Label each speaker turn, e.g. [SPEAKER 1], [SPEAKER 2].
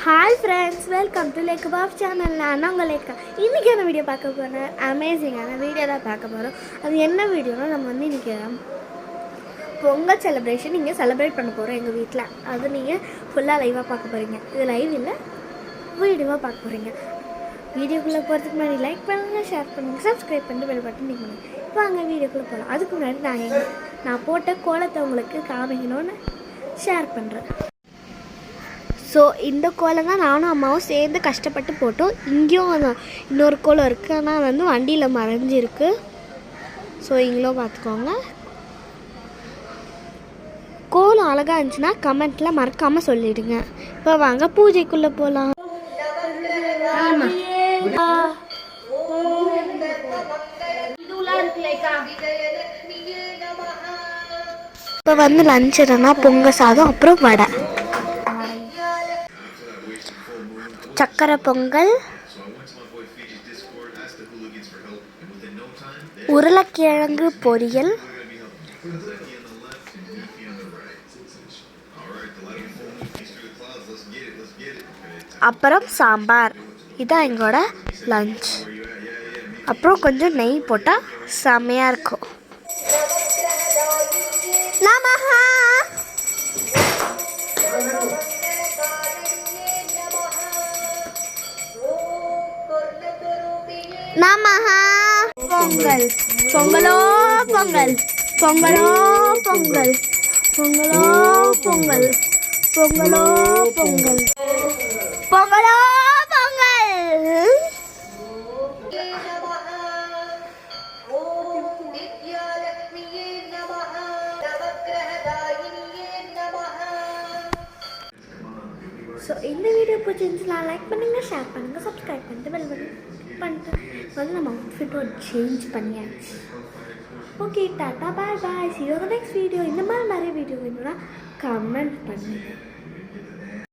[SPEAKER 1] Hi friends, welcome to லேக் பாப் channel. நான் உங்கள் லேக்கா. இன்றைக்கான வீடியோ பார்க்க போகிறேன். அமேசிங்கான வீடியோ தான் பார்க்க போகிறோம். அது என்ன வீடியோனா, நம்ம இன்றைக்கி பொங்கல் செலிப்ரேஷன் நீங்கள் செலிப்ரேட் பண்ண போகிறோம் எங்கள் வீட்டில். அது நீங்கள் ஃபுல்லாக லைவாக பார்க்க போகிறீங்க. இது லைவ் இல்லை, வீடியோவாக பார்க்க போகிறீங்க. வீடியோக்குள்ளே போகிறதுக்கு முன்னாடி லைக் பண்ணுங்கள், ஷேர் பண்ணுங்கள், சப்ஸ்கிரைப் பண்ணிட்டு பெல் பட்டன் நீங்கள் பண்ணுங்கள். இப்போ அங்கே வீடியோக்குள்ளே போகலாம். அதுக்கு முன்னாடி நான் போட்ட கோலத்தை உங்களுக்கு காமிக்கணும்னு ஷேர் பண்ணுறேன். ஸோ இந்த கோலம் தான் நானும் அம்மாவும் சேர்ந்து கஷ்டப்பட்டு போட்டோம். இங்கேயும் இன்னொரு கோலம் இருக்குது, ஆனால் வண்டியில் மறைஞ்சிருக்கு. ஸோ இங்களும் பார்த்துக்கோங்க. கோலம் அழகாக இருந்துச்சுன்னா கமெண்ட்டில் மறக்காமல் சொல்லிவிடுங்க. இப்போ வாங்க பூஜைக்குள்ளே போகலாம். இப்போ லஞ்ச் என்னன்னா பொங்கல் சாதம், அப்புறம் வடை, சக்கரை பொங்கல், உருளைக்கிழங்கு பொரியல், அப்புறம் சாம்பார். இதான் எங்களோட லஞ்ச். அப்புறம் கொஞ்சம் நெய் போட்டால் செம்மையாக இருக்கும். நமஹா. நமஹா. பொங்கல் பொங்கலோ பொங்கல், பொங்கலோ பொங்கல், பொங்கலோ பொங்கல், பொங்கலோ பொங்கல், பொங்கலோ பொங்கல். ஸோ இந்த வீடியோ பிடிச்சிருந்துச்சுன்னா லைக் பண்ணுங்கள், ஷேர் பண்ணுங்கள், சப்ஸ்கிரைப் பண்ணிட்டு பெல் பண்ணிட்டு நம்ம அவுட்ஃபிட்டோட சேஞ்ச் பண்ணியாச்சு. Okay, tata, bye bye. C you next video. இந்த மாதிரி நிறைய வீடியோ வேணும்னா கமெண்ட் பண்ணுங்கள்.